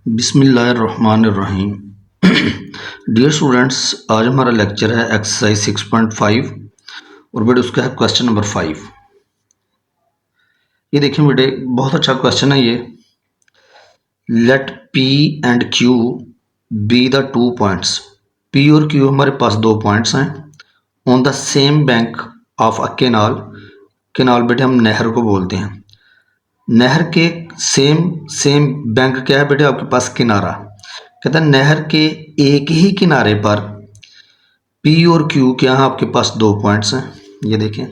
बिस्मिल्लाहिर्रहमानिर्रहीम। Dear students, आज हमारा लेक्चर है एक्सरसाइज 6.5 और बेटे उसका है क्वेश्चन नंबर 5। ये देखिए बेटे, बहुत अच्छा क्वेश्चन है ये। Let p and q be the two points. P और क्यू हमारे पास दो पॉइंट्स हैं on the same bank of a canal. Canal बेटे हम नहर को बोलते हैं। नहर के सेम सेम बैंक क्या है बेटे आपके पास? किनारा। कहता है नहर के एक ही किनारे पर पी और क्यू क्या है आपके पास दो पॉइंट्स हैं। ये देखें,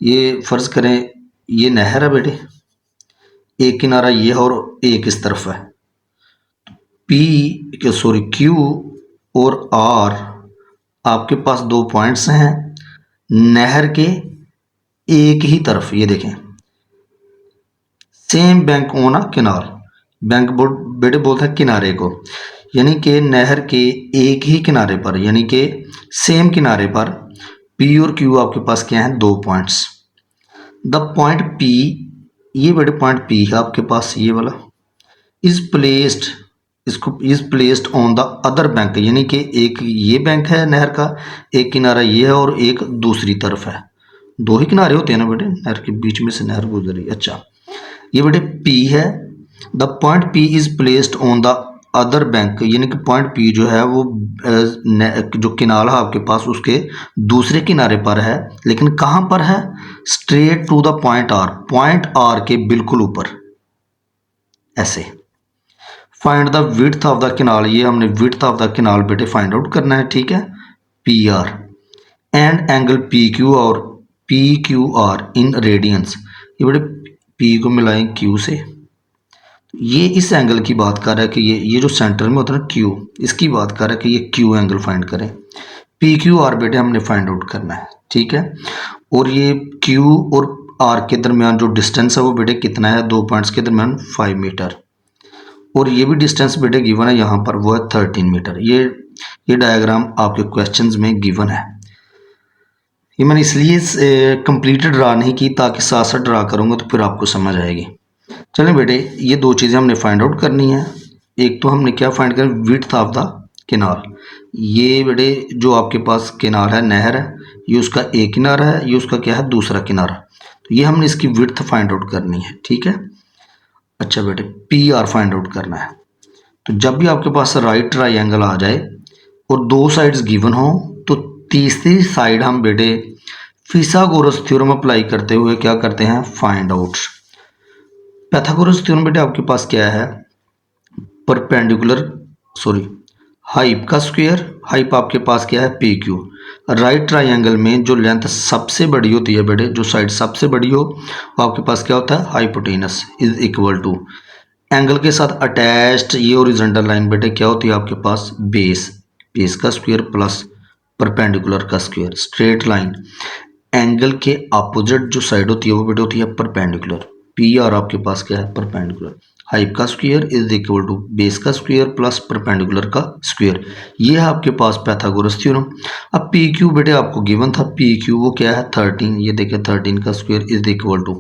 ये फर्ज करें ये नहर है बेटे, एक किनारा ये है और एक इस तरफ है। क्यू और आर आपके पास दो पॉइंट्स हैं नहर के एक ही तरफ। ये देखें, सेम बैंक ऑन अ किनार। बैंक बोर्ड बेटे बोलते हैं किनारे को, यानी कि नहर के एक ही किनारे पर, यानी कि सेम किनारे पर पी और क्यू आपके पास क्या है? दो पॉइंट्स। द पॉइंट पी, ये बेटे पॉइंट पी है आपके पास, ये वाला इज प्लेस्ड, इसको is placed on the other bank, यानी कि एक ये बैंक है नहर का, एक किनारा ये है और एक दूसरी तरफ है। दो ही किनारे होते हैं ना बेटे, नहर के बीच में से नहर गुजरी। अच्छा, ये बेटे P है। The point P is placed on the other bank, यानी कि पॉइंट P जो है वो जो किनारा है आपके पास उसके दूसरे किनारे पर है, लेकिन कहाँ पर है? Straight to the point R, point R के बिल्कुल ऊपर। ऐसे find the width of the canal, ये हमने विड्थ ऑफ द किनाल बेटे फाइंड आउट करना है, ठीक है। PR एंड एंगल PQ और PQR इन रेडियंस। ये बेटे P को मिलाएं Q से, ये इस एंगल की बात कर रहा है कि ये जो सेंटर में होता है ना Q, इसकी बात कर रहा है कि ये Q एंगल फाइंड करें। PQR बेटे हमने फाइंड आउट करना है, ठीक है। और ये Q और R के दरमियान जो डिस्टेंस है वो बेटे कितना है? दो पॉइंट्स के दरमियान 5 मीटर। और ये भी डिस्टेंस बेटे गिवन है यहाँ पर, वो है 13 मीटर। ये डायग्राम आपके क्वेश्चंस में गिवन है। ये मैंने इसलिए कंप्लीटेड ड्रा नहीं की ताकि साथ साथ ड्रा करूँगा तो फिर आपको समझ आएगी। चलें बेटे, ये दो चीज़ें हमने फाइंड आउट करनी है। एक तो हमने क्या फाइंड करना, विड्थ ऑफ द किनार। ये बेटे जो आपके पास किनार है, नहर है, ये उसका एक किनारा है, ये उसका क्या है? दूसरा किनारा। तो ये हमने इसकी विड्थ फाइंड आउट करनी है, ठीक है। अच्छा बेटे, पी आर फाइंड आउट करना है। तो जब भी आपके पास राइट ट्राइंगल आ जाए और दो साइड्स गिवन हो तो तीसरी साइड हम बेटे फिसागोरस थ्योरम अप्लाई करते हुए क्या करते हैं? Find out. पाइथागोरस थ्योरम बेटे आपके पास क्या है? हाइप का स्क्वायर। हाइप आपके पास क्या है? P Q. राइट ट्राइंगल में जो लेंथ सबसे बड़ी होती है बेटे, जो साइड सबसे बड़ी हो वो आपके पास क्या होता है? Hypotenuse is equal to angle के साथ अटैच्ड ये ओरिजेंटल लाइन बेटे क्या होती है आपके पास? बेस। बेस का स्क्वायर प्लस परपेंडिकुलर का स्क्वायर। स्ट्रेट लाइन एंगल के अपोजिट जो साइड होती है वो बेटे होती है परपेंडिकुलर। पी आर आपके पास क्या है? परपेंडिकुलर। हाइप का square is equal to base का स्क्वायर प्लस परपेंडिकुलर का स्क्वायर। ये है आपके पास पाइथागोरस थ्योरम। अब पी क्यू बेटे आपको गिवन था, पी क्यू वो क्या है? 13। ये देखिए 13 का square is equal to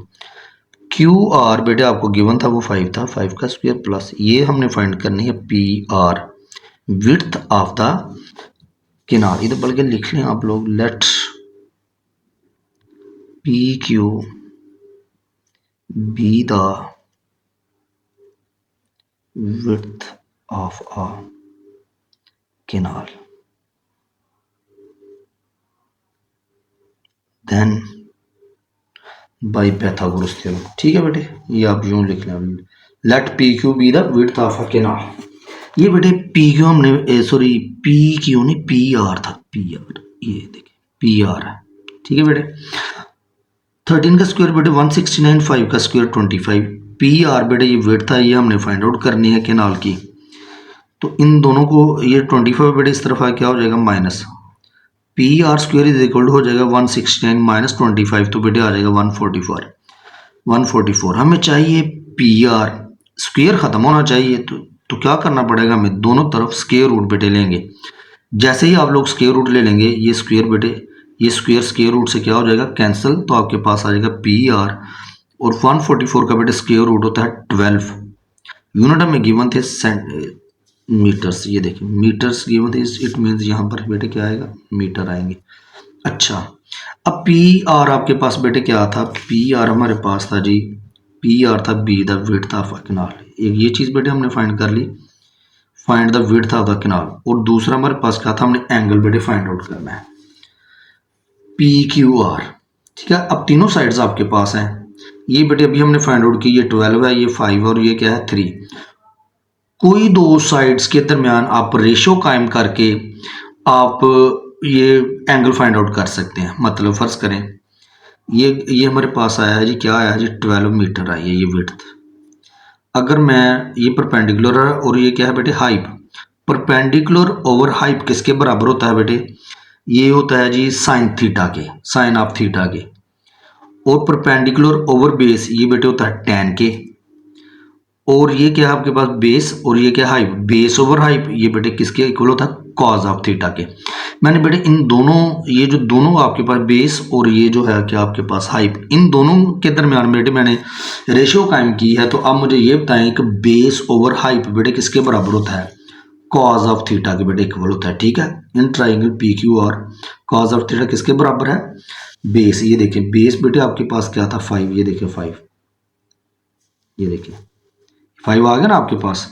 q r बेटे आपको गिवन था वो 5 था, 5 का स्क्वायर प्लस ये हमने फाइंड करनी है P R, width of the किनार। इधर बल्कि लिख लें आप लोग, late PQ be the width of a canal, then by Pythagoras theorem। ठीक है बेटे, ये आप यूं लिख लें, late PQ be the width of a canal। ये बेटे PQ हमने PQ नहीं PR था, PR, ये देखिए PR है, ठीक है बेटे। 13 का स्क्वायर बेटे 169, 5 का स्क्वायर 25। पी आर बेटे ये विड्थ था, ये हमने फाइंड आउट करनी है केनाल की। तो इन दोनों को ये 25 बेटे इस तरफ आ क्या हो जाएगा? Minus. P r square is equal to हो जाएगा 169 माइनस 25, तो बेटे आ जाएगा 144। 144 हमें चाहिए पी आर, स्क्वायर ख़त्म होना चाहिए। तो क्या करना पड़ेगा हमें? दोनों तरफ स्क्वायर रूट बेटे लेंगे। जैसे ही आप लोग स्क्वायर रूट ले लेंगे, ये स्क्वायर बेटे ये स्क्वायर रूट से क्या हो जाएगा? कैंसिल। तो आपके पास आ जाएगा पी आर, और 144 का बेटे स्क्वायर रूट होता है 12। यूनिट हमें गिवन थे मीटर्स, ये देखिए मीटर्स गिवन थे, इट मीन्स यहाँ पर बेटे क्या आएगा, मीटर आएंगे। अच्छा, अब पी आर आपके पास बेटे क्या था, पी आर हमारे पास था जी, पी आर था be the width of a canal, एक ये चीज़ बेटे हमने फाइंड कर ली, find the width of the canal. और दूसरा हमारे पास क्या था, हमने एंगल बेटे फाइंड आउट करना है, पी क्यू आर। ठीक है, अब तीनों साइड्स आपके पास हैं, ये बेटे अभी हमने फाइंड आउट की, ये 12 है, ये 5 और ये क्या है 3। कोई दो साइड्स के दरमियान आप रेशो कायम करके आप ये एंगल फाइंड आउट कर सकते हैं। मतलब फर्ज करें ये हमारे पास आया है जी, क्या आया है जी, 12 मीटर आई है ये विड्थ। अगर मैं ये परपेंडिकुलर है और ये क्या है बेटे हाइप, परपेंडिकुलर ओवर हाइप किसके बराबर होता है बेटे, ये होता है जी साइन थीटा के, साइन ऑफ थीटा के। और परपेंडिकुलर ओवर बेस ये बेटे होता है tan के। और ये क्या है आपके पास बेस, और ये क्या हाइप, बेस ओवर हाइप, ये बेटे किसके इक्वल होता है, कॉज ऑफ थीटा के। मैंने बेटे इन दोनों, ये जो दोनों आपके पास बेस और ये जो है क्या आपके पास हाइप, इन दोनों के दरमियान बेटे मैंने रेशियो कायम की है। तो अब मुझे ये बताएं कि बेस ओवर हाइप बेटे किसके बराबर होता है, कॉज ऑफ थीटा के बेटे इक्वल होता है। ठीक है, इन ट्राइंगल पी क्यू और कॉज ऑफ थीटा किसके बराबर है, बेस। ये देखिए बेस बेटे आपके पास क्या था 5, ये देखिए 5, ये देखिए 5 आ गया ना आपके पास।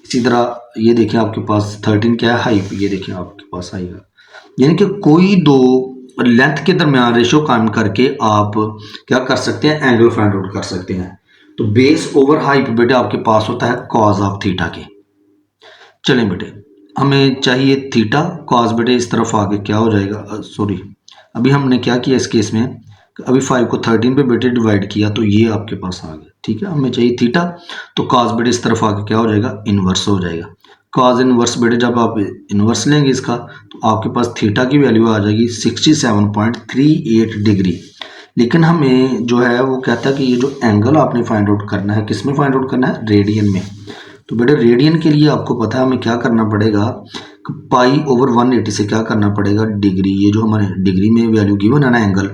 इसी तरह ये देखिए आपके पास 13 क्या है हाइप, ये देखिए आपके पास आएगा। यानी कि कोई दो लेंथ के दरमियान रेशो कायम करके आप क्या कर सकते हैं, एंगल फाइंड आउट कर सकते हैं। तो बेस ओवर हाइप बेटे आपके पास होता है कॉज ऑफ थीटा के। चलें बेटे, हमें चाहिए थीटा, कॉज बेटे इस तरफ आगे क्या हो जाएगा, सॉरी अभी हमने क्या किया इस केस में, अभी 5 को 13 पे बेटे डिवाइड किया तो ये आपके पास आ गया। ठीक है, हमें चाहिए थीटा, तो कॉज बेटे इस तरफ आके क्या हो जाएगा, इनवर्स हो जाएगा। कॉज इनवर्स बेटे जब आप इनवर्स लेंगे इसका तो आपके पास थीटा की वैल्यू आ जाएगी 67.38 डिग्री। लेकिन हमें जो है वो कहता है कि ये जो एंगल आपने फाइंड आउट करना है, किस में फाइंड आउट करना है, रेडियन में। तो बेटे रेडियन के लिए आपको पता है हमें क्या करना पड़ेगा, पाई ओवर 180 से क्या करना पड़ेगा, डिग्री, ये जो हमारे डिग्री में वैल्यू गिवन है ना एंगल,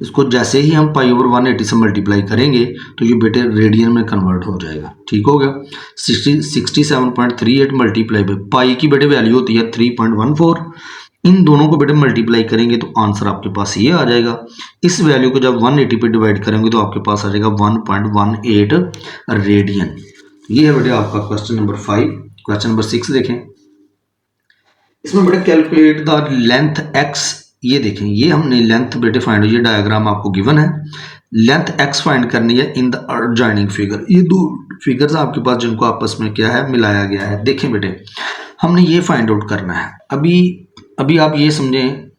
इसको जैसे ही हम पाई ओवर 180 से मल्टीप्लाई करेंगे तो ये बेटे रेडियन में कन्वर्ट हो जाएगा। ठीक हो गया, 67.38 मल्टीप्लाई बाई पाई की बेटे वैल्यू होती है 3.14, इन दोनों को बेटे मल्टीप्लाई करेंगे तो आंसर आपके पास ये आ जाएगा। इस वैल्यू को जब 180 पे डिवाइड करेंगे तो आपके पास आ जाएगा 1.18 रेडियन। ये है बेटे आपका क्वेश्चन नंबर 5। क्वेश्चन नंबर 6 देखें, इसमें बेटे कैलकुलेट द लेंथ x, ये देखें ये हमने लेंथ बेटे फाइंड, ये डायग्राम आपको गिवन है, लेंथ x फाइंड करनी है इन द एडजॉइनिंग फिगर। ये दो फिगर्स आपके पास जिनको आपस में क्या है मिलाया गया है। देखें बेटे हमने ये फाइंड आउट करना है। अभी आप ये समझें,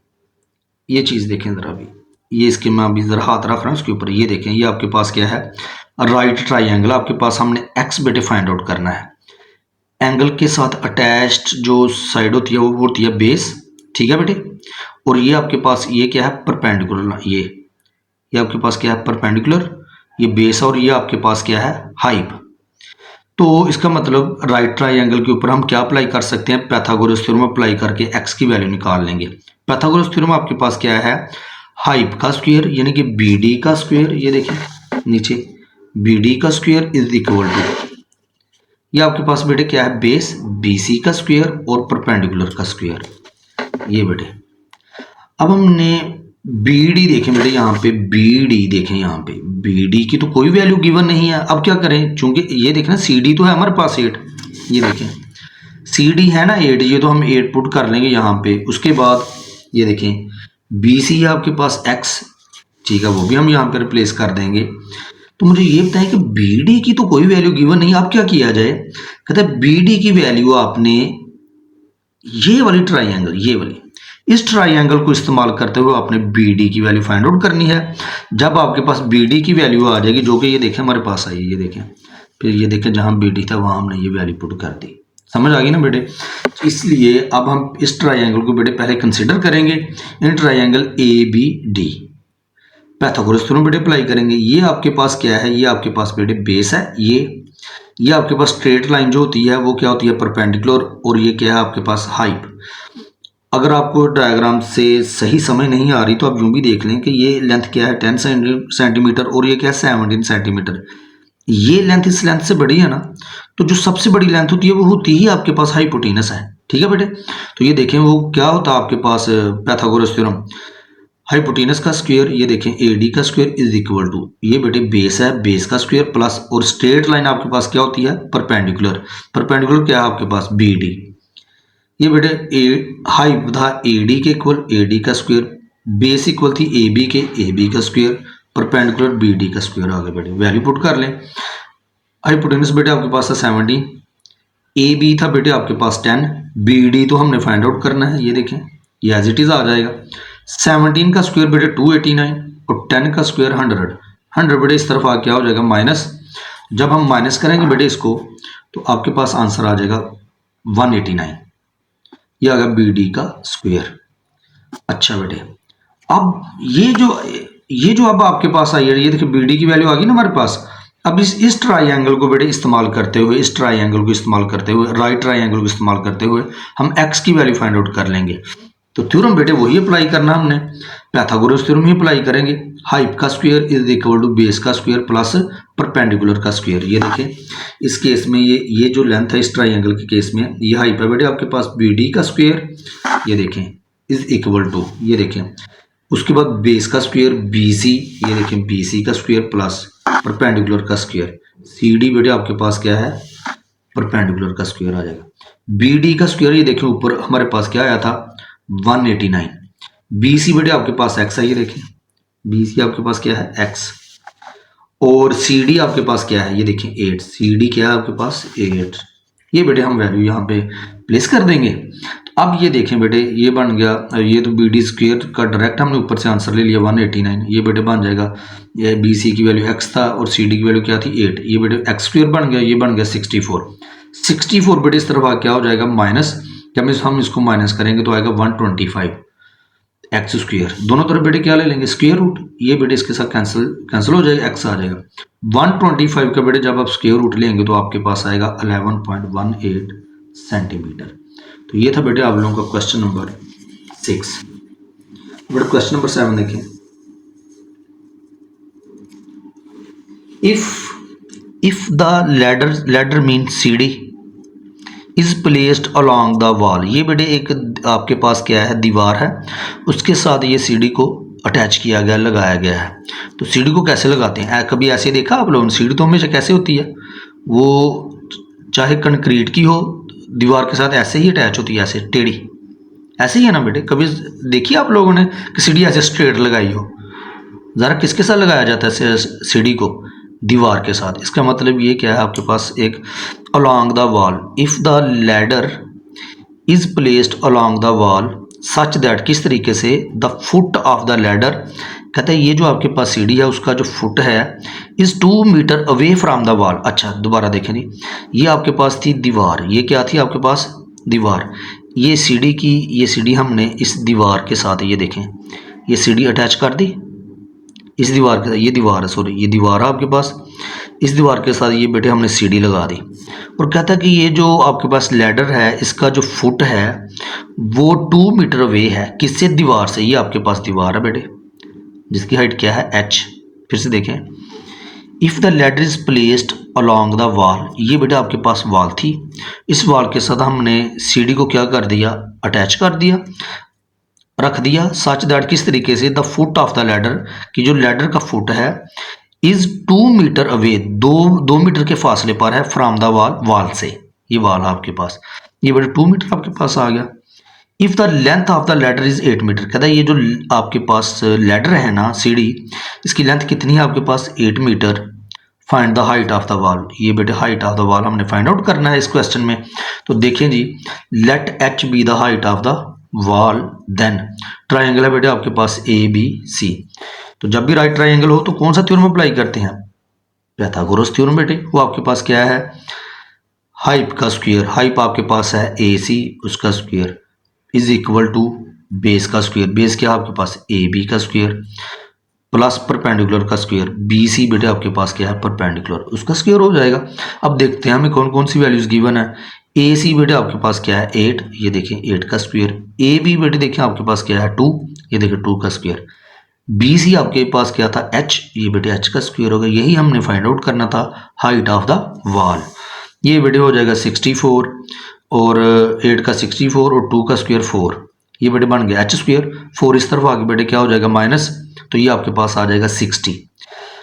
ये चीज़ देखें ज़रा, अभी ये इसके मैं अभी ज़रा हाथ रख रहा हूँ उसके ऊपर, ये देखें ये आपके पास क्या है, राइट ट्राइंगल आपके पास, हमने x बेटे फाइंड आउट करना है। एंगल के साथ अटैच्ड जो साइड होती है वो होती है बेस। ठीक है बेटे, और ये आपके पास ये क्या है, परपेंडिकुलर, ये आपके पास क्या है, परपेंडिकुलर, ये बेस, और ये आपके पास क्या है, हाइप। तो इसका मतलब राइट ट्राइंगल के ऊपर हम क्या अप्लाई कर सकते हैं, पाइथागोरस थ्योरम अप्लाई करके x की वैल्यू निकाल लेंगे। पाइथागोरस थ्योरम आपके पास क्या है, हाइप का स्क्वायर यानी कि BD का स्क्वायर, ये देखिए नीचे BD का स्क्वायर इज इक्वल टू, ये आपके पास बेटे क्या है, बेस BC का स्क्वायर और परपेंडिकुलर का स्क्वायर, ये बेटे। अब हमने BD देखें बेटे, यहाँ पे BD देखें, यहाँ पे BD की तो कोई वैल्यू गिवन नहीं है। अब क्या करें, चूंकि ये देखें ना CD तो है हमारे पास 8, ये देखें CD है ना 8, ये तो हम 8 पुट कर लेंगे यहाँ पे। उसके बाद ये देखें BC है आपके पास X, ठीक है, वो भी हम यहाँ पे रिप्लेस कर देंगे। तो मुझे ये बताएं कि BD की तो कोई वैल्यू गिवन नहीं, अब क्या किया जाए, कहता है BD की वैल्यू आपने ये वाली ट्राइंगल, ये वाली इस ट्राइंगल को इस्तेमाल करते हुए आपने BD की वैल्यू फाइंड आउट करनी है। जब आपके पास BD की वैल्यू आ जाएगी, जो कि ये देखें हमारे पास आई है, ये देखें, फिर ये देखें जहां BD था वहां हमने ये वैल्यू पुट कर दी। समझ आ गई ना बेटे। इसलिए अब हम इस ट्राइंगल को बेटे पहले कंसिडर करेंगे, in triangle ABD Pythagoras theorem बेटे अप्लाई करेंगे। ये आपके पास क्या है, ये आपके पास बेटे बेस है, ये आपके पास स्ट्रेट लाइन जो होती है वो क्या होती है, परपेंडिकुलर, और ये क्या है आपके पास हाइप। अगर आपको डायग्राम से सही समझ नहीं आ रही तो आप यूं भी देख लें कि ये लेंथ क्या है 10 सेंटीमीटर और ये क्या है 17 सेंटीमीटर। ये लेंथ इस लेंथ से बड़ी है ना, तो जो सबसे बड़ी लेंथ होती है वो होती ही आपके पास हाइपोटेनस है। ठीक है बेटे, तो ये देखें वो क्या होता है आपके पास पैथागोरस थ्योरम, हाइपोटेनस का स्क्वायर, ये देखें AD का स्क्वायर इज इक्वल टू, ये बेटे बेस है, बेस का स्क्वायर प्लस, और स्ट्रेट लाइन आपके पास क्या होती है, परपेंडिकुलर, परपेंडिकुलर क्या है आपके पास BD, ये बेटे हाइप था AD के इक्वल AD का स्क्वायर, बेस इक्वल थी AB के AB का स्क्वायर, परपेंडिकुलर BD का स्क्वायर आ गया बेटे, वैल्यू पुट कर लें। हाइपोटेनस बेटे आपके पास था 17, AB था बेटे आपके पास 10, BD तो हमने फाइंड आउट करना है, ये देखें ये एज इट इज आ जाएगा। 17 का स्क्वायर बेटे 289 और 10 का स्क्वायर 100, 100 बेटे इस तरफ आ क्या हो जाएगा माइनस, जब हम माइनस करेंगे बेटे इसको तो आपके पास आंसर आ जाएगा 189, ये आ गया BD का स्क्वायर। अच्छा बेटे, अब ये जो अब आपके पास आई है, ये देखिए BD की वैल्यू आ गई ना हमारे पास। अब इस ट्राइंगल को बेटे इस्तेमाल करते हुए, इस ट्राइंगल को इस्तेमाल करते हुए, राइट ट्राइंगल को इस्तेमाल करते हुए हम x की वैल्यू फाइंड आउट कर लेंगे। तो थ्योरम बेटे वही अप्लाई करना हमने, पैथागोरस थ्योरम ही अप्लाई करेंगे। हाइप का square is equal to base का स्क्वायर प्लस परपेंडिकुलर का स्क्वायर। ये देखें इस केस में ये जो लेंथ है इस ट्राइंगल के केस में, ये हाइप है बेटे आपके पास BD का स्क्वायर, ये देखें इज इक्वल टू, ये देखें उसके बाद बेस का स्क्वायर BC, ये देखें BC का स्क्वायर प्लस परपेंडिकुलर का स्क्वायर, CD बेटे आपके पास क्या है, परपेंडिकुलर का स्क्वायर आ जाएगा। BD का स्क्वायर ये देखें ऊपर हमारे पास क्या आया था 189, BC बेटे आपके पास x है, ये देखें BC आपके पास क्या है x, और CD आपके पास क्या है, ये देखें 8, CD क्या है आपके पास 8, ये बेटे हम वैल्यू यहाँ पे प्लेस कर देंगे। अब ये देखें बेटे ये बन गया, ये तो BD स्क्वायर का डायरेक्ट हमने ऊपर से आंसर ले लिया 189, ये बेटे बन जाएगा, ये BC की वैल्यू x था और CD की वैल्यू क्या थी 8, ये बेटे x स्क्वायर बन गया, ये बन गया 64 बेटे इस तरफ आ क्या हो जाएगा माइनस, जब हम इसको माइनस करेंगे तो आएगा 125 x स्क्वायर, दोनों तरफ बेटे क्या ले लेंगे स्क्वायर रूट, ये बेटे इसके साथ कैंसिल हो जाएगा, x आ जाएगा 125 का बेटे जब आप स्क्वायर रूट लेंगे तो आपके पास आएगा 11.18 सेंटीमीटर। तो ये था बेटे आप लोगों का क्वेश्चन नंबर 6। बेटे क्वेश्चन नंबर 7 देखें, if the ladder mean CD is placed along the wall, ये बेटे एक आपके पास क्या है दीवार है, उसके साथ ये CD को अटैच किया गया, लगाया गया है। तो CD को कैसे लगाते हैं, कभी ऐसे देखा आप लोगों ने, CD तो हमेशा कैसे होती है, वो चाहे कंक्रीट की हो दीवार के साथ ऐसे ही अटैच होती है, ऐसे टेढ़ी, ऐसे ही है ना बेटे, कभी देखिए आप लोगों ने कि CD ऐसे स्ट्रेट लगाई हो, ज़रा किसके साथ लगाया जाता है CD को, दीवार के साथ। इसका मतलब ये क्या है आपके पास एक along the wall, if the ladder is placed along the wall such that, किस तरीके से the foot of the ladder, कहते हैं ये जो आपके पास सीढ़ी है उसका जो फुट है is 2 metre away from the wall. अच्छा दोबारा देखें जी, ये आपके पास थी दीवार, ये क्या थी आपके पास दीवार, ये सीढ़ी हमने इस दीवार के साथ, ये देखें ये सीढ़ी अटैच कर दी इस दीवार के साथ, ये दीवार है सॉरी ये दीवार है आपके पास, इस दीवार के साथ ये बेटे हमने सीढ़ी लगा दी, और कहता है कि ये जो आपके पास लैडर है इसका जो फुट है वो 2 मीटर अवे है, किससे, दीवार से। ये आपके पास दीवार है बेटे जिसकी हाइट क्या है h। फिर से देखें, if the ladder is placed along the wall, ये बेटा आपके पास वॉल थी, इस वॉल के साथ हमने सीढ़ी को क्या कर दिया, अटैच कर दिया, रख दिया, सच दैट किस तरीके से, the foot of the ladder, कि जो लैडर का फुट है इज 2 मीटर अवे, दो मीटर के फासले पर है, फ्रॉम द वॉल से, ये वॉल है आपके पास, ये बेटा 2 मीटर आपके पास आ गया। If the length of the ladder is 8 metre, कहता है ये जो आपके पास लैडर है ना सीढ़ी, इसकी लेंथ कितनी है आपके पास 8 metre, find the height of the wall, ये बेटे हाइट ऑफ द वॉल हमने फाइंड आउट करना है इस क्वेश्चन में। तो देखें जी, let h be the height of the wall, then triangle है बेटे आपके पास ABC, तो जब भी राइट ट्राइंगल हो तो कौन सा थ्योरम अप्लाई करते हैं, पैथागोरस थ्योरम बेटे। वो आपके पास क्या है, हाइप का स्क्वायर, हाइप आपके पास है AC, उसका square is equal to base का स्क्वायर, बेस क्या है आपके पास AB का स्क्वायर प्लस परपेंडिकुलर का स्क्वायर, BC बेटे आपके पास क्या है परपेंडिकुलर, उसका स्क्वायर हो जाएगा। अब देखते हैं हमें कौन कौन सी वैल्यूज गिवन है। AC बेटे आपके पास क्या है 8, ये देखें 8 का स्क्वायर, AB बेटे देखें आपके पास क्या है 2, ये देखें 2 का स्क्वायर, बी सी आपके पास क्या था एच, ये बेटे एच का स्क्वायर होगा, यही हमने फाइंड आउट करना था हाइट ऑफ द वॉल। ये बेटे हो जाएगा 64 और 8 का 64 और 2 का स्क्वायर 4, ये बेटे बन गया एच स्क्वायर। 4 इस तरफ आगे बेटे क्या हो जाएगा माइनस, तो ये आपके पास आ जाएगा 60।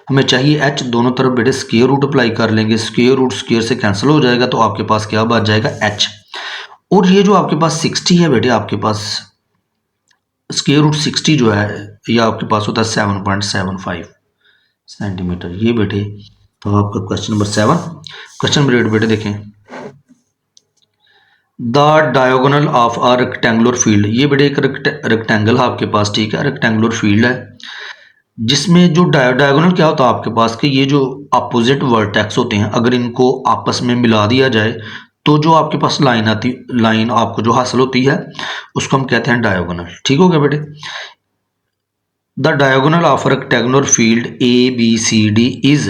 हमें चाहिए एच, दोनों तरफ बेटे स्क्वायर रूट अप्लाई कर लेंगे, स्क्वायर रूट स्क्वायर से कैंसिल हो जाएगा, तो आपके पास क्या बच जाएगा एच। और ये जो आपके पास 60 है बेटे, आपके पास स्क्वायर रूट 60 जो है ये आपके पास होता है 7.75 सेंटीमीटर। ये बेटे तो आपका क्वेश्चन नंबर 7। क्वेश्चन नंबर 8 बेटे देखें, the diagonal of a rectangular field. ये बेटे एक रेक्टेंगल है आपके पास, ठीक है, रेक्टेंगुलर फील्ड है जिसमें जो डायगोनल क्या होता है आपके पास कि ये जो अपोजिट वर्टेक्स होते हैं अगर इनको आपस में मिला दिया जाए तो जो आपके पास लाइन आपको जो हासिल होती है उसको हम कहते हैं डायगोनल। ठीक हो गया बेटे। The diagonal of rectangular field A B C D is,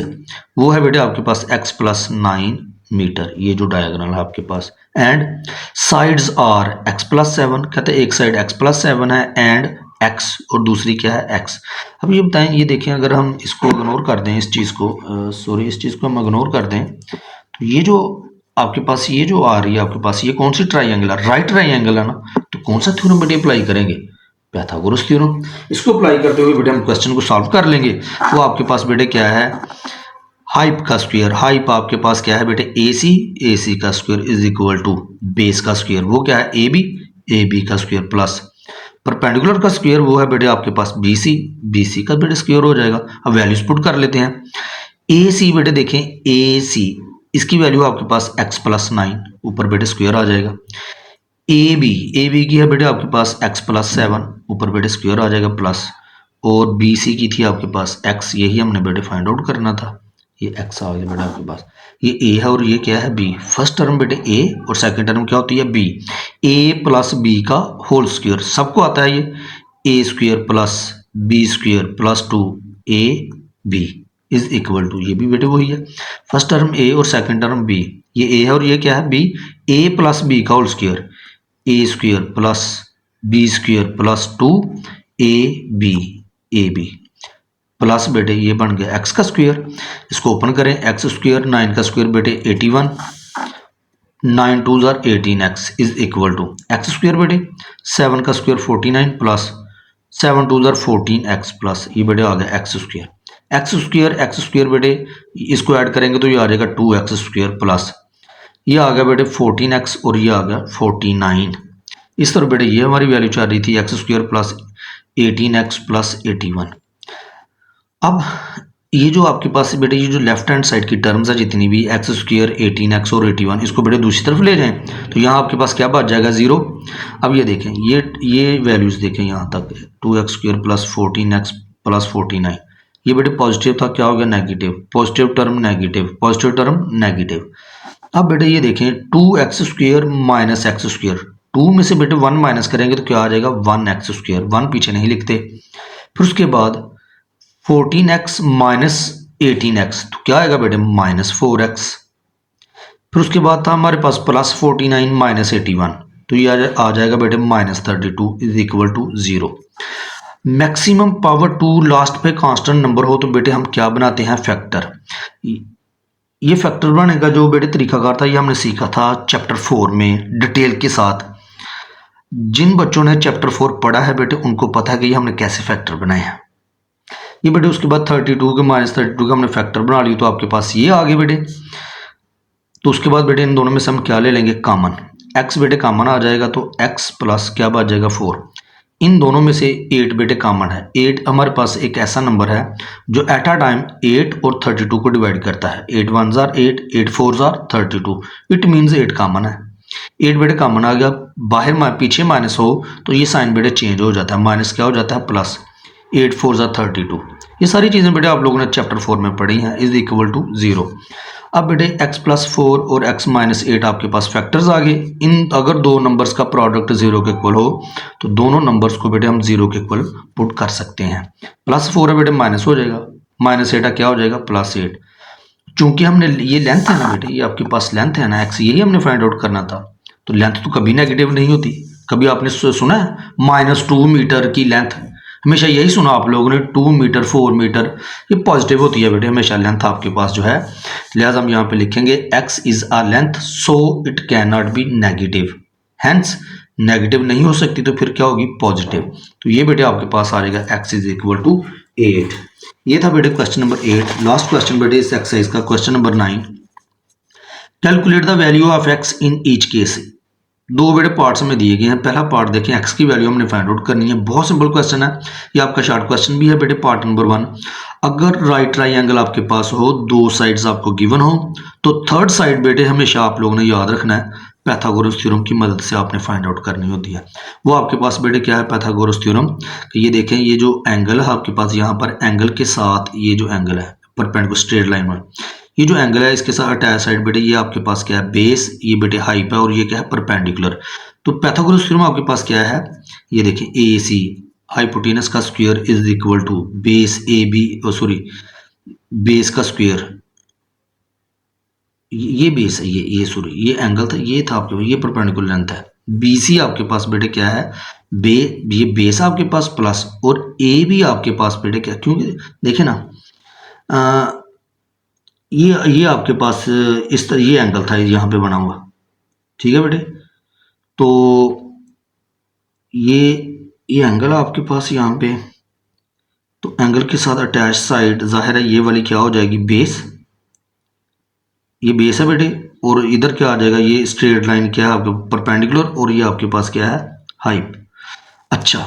वो है बेटे आपके पास x+9 मीटर, ये जो डायगोनल है आपके पास, एंड साइड्स आर x+7, कहते हैं एक साइड x+7 है एंड x और दूसरी क्या है x। अब ये बताएं, ये देखें अगर हम इसको इग्नोर कर दें, इस चीज़ को इस चीज़ को हम इग्नोर कर दें, तो ये जो आपके पास ये जो आ रही है आपके पास, ये कौन सी ट्राइंगल है, राइट ट्राइंगल है ना, तो कौन सा थ्योरम बेटे अप्लाई करेंगे, पाइथागोरस थ्योरम। इसको अप्लाई करते हुए बेटे हम क्वेश्चन को सॉल्व कर लेंगे। वो आपके पास बेटे क्या है, हाइप का स्क्वायर, हाइप आपके पास क्या है बेटे ए सी का square is equal to base का स्क्वायर, वो क्या है ए बी का स्क्वायर प्लस परपेंडिकुलर का स्क्वायर, वो है बेटे आपके पास बी सी का बेटे स्क्वायर हो जाएगा। अब वैल्यूज पुट कर लेते हैं। ए सी बेटे देखें, ए सी इसकी वैल्यू आपके पास x+9, ऊपर बेटे स्क्वायर आ जाएगा। ए बी की है बेटे आपके पास x+7, ऊपर बेटे स्क्वायर आ जाएगा प्लस, और बी सी की थी आपके पास x, यही हमने बेटे फाइंड आउट करना था, ये x आ गया बेटा आपके पास। ये a है और ये क्या है b, फर्स्ट टर्म बेटे a और सेकंड टर्म क्या होती है b, a प्लस b का होल स्क्वायर, सबको आता है ये a square plus b square plus 2ab is equal to, ये भी बेटे वही है, फर्स्ट टर्म a और सेकंड टर्म b, ये a है और ये क्या है b, a प्लस b का whole square, a square plus b square plus 2ab plus बेटे ये बन गया x का स्क्वायर। इसको ओपन करें, x स्क्वायर 9 का स्क्वायर बेटे 81, 9 2 जार 18x is equal to x square बेटे 7 का square 49 plus 7 2 jar 14x plus ये बेटे आ गया x स्क्वायर बेटे इसको ऐड करेंगे तो ये आ जाएगा 2x स्क्वायर प्लस ये आ गया बेटे 14x और ये आ गया 49। इस तरह बेटे ये हमारी वैल्यू चल रही थी x square plus 18x plus 81। अब ये जो आपके पास बेटे ये जो लेफ्ट हैंड साइड की टर्म्स है जितनी भी x स्क्वायर 18x और 81, इसको बेटे दूसरी तरफ ले जाएं तो यहाँ आपके पास क्या बच जाएगा 0। अब ये देखें, ये वैल्यूज देखें यहाँ तक 2x square plus 14x plus 49, ये बेटे पॉजिटिव था, क्या हो गया negative, positive term negative, positive term negative. अब बेटे ये देखें 2x square minus x square, 2 में से बेटे 1 माइनस करेंगे तो क्या आ जाएगा 1x स्क्वायर, 1 पीछे नहीं लिखते। फिर उसके बाद 14x माइनस 18x तो क्या आएगा बेटे -4x। फिर उसके बाद था हमारे पास प्लस 49 माइनस 81 तो ये आ जाएगा बेटे -32 is equal to 0। Maximum power 2 last पे कांस्टेंट नंबर हो तो बेटे हम क्या बनाते हैं फैक्टर। ये फैक्टर बनाने का जो बेटे तरीकाकार था ये हमने सीखा था चैप्टर 4 में डिटेल के साथ। जिन बच्चों ने चैप्टर 4 पढ़ा है बेटे उनको पता है कि ये हमने कैसे फैक्टर बनाए हैं। ये बेटे उसके बाद 32 के -32 का हमने फैक्टर बना लिया तो आपके पास ये आ गए बेटे। तो उसके बाद बेटे इन दोनों में से हम क्या ले लेंगे कॉमन, x बेटे कॉमन आ जाएगा तो x प्लस क्या बच जाएगा 4। इन दोनों में से 8 बेटे कॉमन है, 8 हमारे पास एक ऐसा नंबर है जो एट अ टाइम 8 और 32 को डिवाइड करता है। 8 1 jar 8, 8 4 jar 32, it means 8 common है। 8 बेटे कॉमन आ गया, बाहर पीछे माइनस हो तो ये साइन बेटे चेंज हो जाता है, माइनस क्या हो जाता है प्लस, 8 4 जार 32। ये सारी चीज़ें बेटे आप लोगों ने चैप्टर 4 में पढ़ी हैं, इज इक्वल टू 0। अब बेटे x प्लस 4 और x माइनस 8 आपके पास फैक्टर्स आ गए। इन अगर दो नंबर्स का प्रोडक्ट 0 के इक्वल हो तो दोनों नंबर्स को बेटे हम 0 के इक्वल पुट कर सकते हैं। +4 है बेटे माइनस हो जाएगा, -8 क्या हो जाएगा +8। चूंकि हमने ये लेंथ है ना बेटे, ये आपके पास लेंथ है ना x, यही हमने फाइंड आउट करना था। तो लेंथ तो कभी नेगेटिव नहीं होती। कभी आपने सुना है -2 मीटर की लेंथ हमेशा यही सुना आप लोगों ने 2 मीटर 4 मीटर, ये पॉजिटिव होती है बेटे हमेशा लेंथ आपके पास जो है, लिहाजा हम यहाँ पे लिखेंगे x is a length so it can not be negative, hence negative नहीं हो सकती तो फिर क्या होगी पॉजिटिव। तो ये बेटे आपके पास आ जाएगा x इज इक्वल टू 8। ये था बेटे क्वेश्चन नंबर 8। लास्ट क्वेश्चन बेटे इस एक्सरसाइज का question number 9। Calculate the value of x in each case. दो बेटे पार्ट्स में दिए गए हैं। पहला पार्ट देखें, x की वैल्यू हमने फाइंड आउट करनी है। बहुत सिंपल क्वेश्चन है, ये आपका शॉर्ट क्वेश्चन भी है बेटे। पार्ट नंबर 1, अगर राइट ट्राइंगल आपके पास हो, दो साइड्स आपको गिवन हो, तो थर्ड साइड बेटे हमेशा आप लोगों ने याद रखना है, पैथागोरस थ्योरम की मदद से आपने फाइंड आउट करनी होती है। वो आपके पास बेटे क्या है, पैथागोरस थ्योरम। ये देखें, ये जो एंगल है आपके पास, यहाँ पर एंगल के साथ ये जो एंगल है परपेंडिकुलर स्ट्रेट लाइन में, ये जो एंगल है इसके साथ अटैच साइड बेटे ये आपके पास क्या है, बेस, ये बेटे हाइप है, और ये क्या है, परपेंडिकुलर। तो पैथागोरस थ्योरम आपके पास क्या है, ये देखें, ए सी हाइपोटेनस का square is equal to base A B, sorry base का स्क्वायर, ये बेस है, ये सॉरी ये एंगल था, ये था आपके, ये परपेंडिकुलर लेंथ है। बी सी आपके पास बेटे क्या है, ये बेस आपके पास प्लस, और ए भी आपके पास बेटे क्या, क्योंकि देखे ना ये आपके पास इस तरह ये एंगल था यहाँ पे बना हुआ, ठीक है बेटे। तो ये एंगल आपके पास यहाँ पे, तो एंगल के साथ अटैच साइड जाहिर है ये वाली क्या हो जाएगी, बेस, ये बेस है बेटे, और इधर क्या आ जाएगा, ये स्ट्रेट लाइन क्या है आपके परपेंडिकुलर, और ये आपके पास क्या है, हाइप। अच्छा,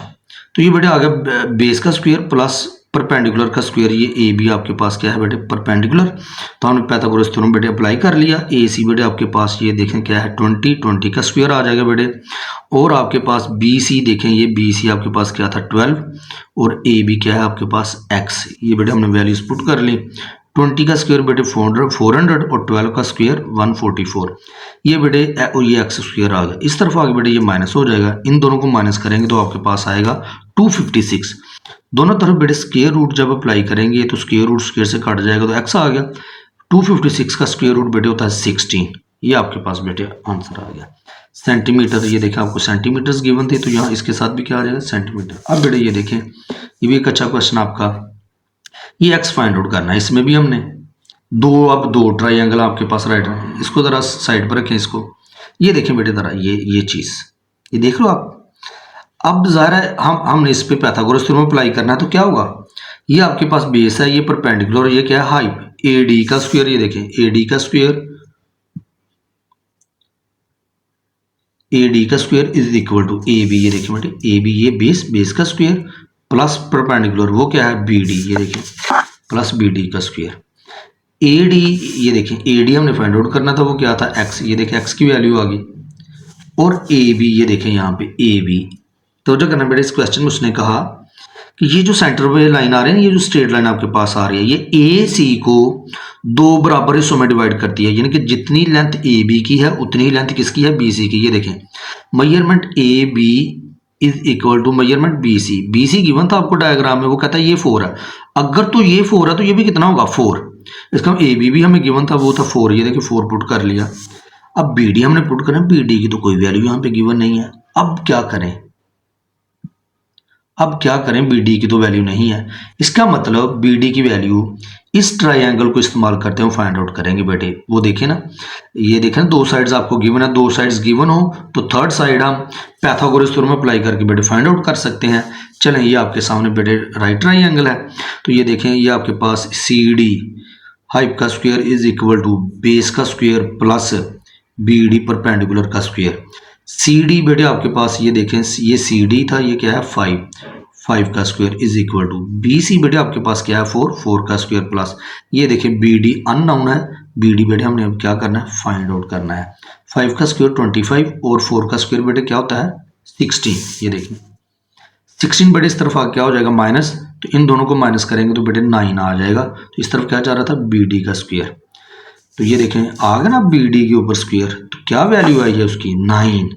तो ये बेटे आ गया बेस का स्क्वायर प्लस परपेंडिकुलर का स्क्वायर, ये ए बी आपके पास क्या है बेटे, परपेंडिकुलर। तो हमने पैथागोरस थ्योरम बेटे अप्लाई कर लिया। ए सी बेटे आपके पास ये देखें क्या है, 20 का स्क्वायर आ जाएगा बेटे, और आपके पास बी सी देखें, ये बी सी आपके पास क्या था, 12, और ए बी क्या है आपके पास, एक्स। ये बेटे हमने वैल्यूज पुट कर ली। 20 का स्क्वायर बेटे 400 और 12 का स्क्वायर 144, ये बेटे ये एक्स स्क्वायर आ गया। इस तरफ आगे बेटे ये माइनस हो जाएगा, इन दोनों को माइनस करेंगे तो आपके पास आएगा 256। दोनों तरफ बेटे स्क्वायर रूट जब अप्लाई करेंगे तो स्क्वायर रूट स्क्वायर से कट जाएगा तो एक्स आ गया। 256 का स्क्वायर रूट बेटे होता है 16, ये आपके पास बेटे आंसर आ गया। सेंटीमीटर, ये देखें आपको सेंटीमीटर्स गिवन थे, तो यहाँ इसके साथ भी क्या आ जाएगा, सेंटीमीटर। अब बेटे ये देखें, ये भी एक अच्छा क्वेश्चन आपका, ये एक्स फाइंड आउट करना है। इसमें भी हमने अब दो ट्राइंगल आपके पास राइट है, इसको ज़रा साइड पर रखें इसको। ये देखें बेटे ज़रा ये चीज़, ये देख लो आप। अब ज़ाहिर है हमने इस पे पैथागोरस थ्योरम अप्लाई करना है, तो क्या होगा, ये आपके पास बेस है, ये परपेंडिकुलर, और ये क्या है, हाइप। ए डी का स्क्वायर, ये देखें ए डी का स्क्वायर, ए डी का square is equal to A B, ये देखें बेटे ए बी, ये बेस का स्क्वायर प्लस परपेंडिकुलर, वो क्या है, बी डी, ये देखें प्लस बी डी का स्क्वायर। ए डी, ये देखें ए डी हमने फाइंड आउट करना था, वो क्या था, एक्स, ये देखें एक्स की वैल्यू आ गई, और ए बी, ये देखें यहाँ पे ए बी। तो जो करना बेटा, इस क्वेश्चन में उसने कहा कि ये जो सेंटर पे लाइन आ रही है, ये जो स्ट्रेट लाइन आपके पास आ रही है, ये ए सी को दो बराबर हिस्सों में डिवाइड करती है, यानी कि जितनी लेंथ ए बी की है उतनी ही लेंथ किसकी है, बी सी की। ये देखें measurement A B is equal to measurement B C. B C given था आपको डायग्राम में, वो कहता है ये 4 है, अगर तो ये 4 है तो ये भी कितना होगा, 4। इसका ए बी भी हमें गिवन था, वो था 4, ये देखिए 4 पुट कर लिया। अब बी डी हमने पुट करना, बी डी की तो कोई वैल्यू यहाँ पे गिवन नहीं है। अब क्या करें, बी डी की तो वैल्यू नहीं है, इसका मतलब बी डी की वैल्यू इस ट्राइंगल को इस्तेमाल करते हैं फाइंड आउट करेंगे बेटे। वो देखें ना, ये देखें ना, दो साइड्स आपको गिवन है, दो साइड्स गिवन हो तो थर्ड साइड हम पैथागोरस थ्योरम अप्लाई करके बेटे फाइंड आउट कर सकते हैं। चलें, ये आपके सामने बेटे राइट ट्राइंगल है, तो ये देखें, ये आपके पास सी डी हाइप का square is equal to base का square plus B D perpendicular का स्क्वायर। सी डी बेटे आपके पास, ये देखें ये सी डी था, ये क्या है, 5 का square is equal to B C बेटे आपके पास क्या है, 4 का स्क्वायर प्लस, ये देखें बी डी अननोन है, बी डी बेटे हमने अब क्या करना है, फाइंड आउट करना है। 5 का स्क्वायर 25 और 4 का स्क्वायर बेटे क्या होता है, 16। ये देखें 16 बेटे इस तरफ क्या हो जाएगा, माइनस, तो इन दोनों को माइनस करेंगे तो बेटे 9 आ जाएगा। तो इस तरफ क्या जा रहा था, बी डी का स्क्वायर, तो ये देखें आ गया ना बी डी के ऊपर स्क्वायर, तो क्या वैल्यू आई है उसकी, 9।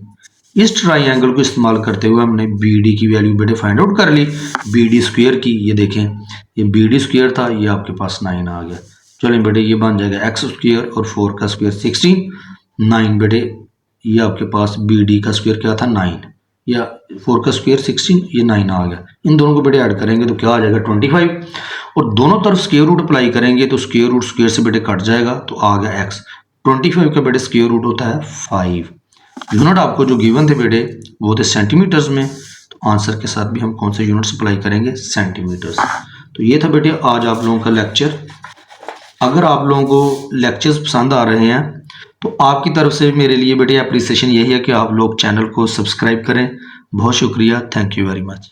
इस ट्राइंगल को इस्तेमाल करते हुए हमने बी डी की वैल्यू बेटे फाइंड आउट कर ली, बी डी स्क्वायर की। ये देखें ये बी डी स्क्वायर था, ये आपके पास 9 आ गया। चलें बेटे, ये बन जाएगा एक्स स्क्वायर और 4 का स्क्वायर 16, 9 बेटे, ये आपके पास बी डी का स्क्वायर क्या था, 9, या 4 का स्क्वायर 16, ये 9 आ गया। इन दोनों को बेटे ऐड करेंगे तो क्या आ जाएगा 25, और दोनों तरफ स्क्वायर रूट अप्लाई करेंगे तो स्क्वायर रूट स्क्वायर से बेटे कट जाएगा तो आ गया x। 25 का बेटे स्क्वायर रूट होता है 5। यूनिट आपको जो गिवन थे बेटे वो थे सेंटीमीटर्स में, तो आंसर के साथ भी हम कौन से यूनिट्स अप्लाई करेंगे, सेंटीमीटर्स। तो ये था बेटे आज आप लोगों का लेक्चर। अगर आप लोगों को लेक्चर्स पसंद आ रहे हैं तो आपकी तरफ से मेरे लिए बेटे अप्रिसिएशन यही है कि आप लोग चैनल को सब्सक्राइब करें। बहुत शुक्रिया, थैंक यू वेरी मच।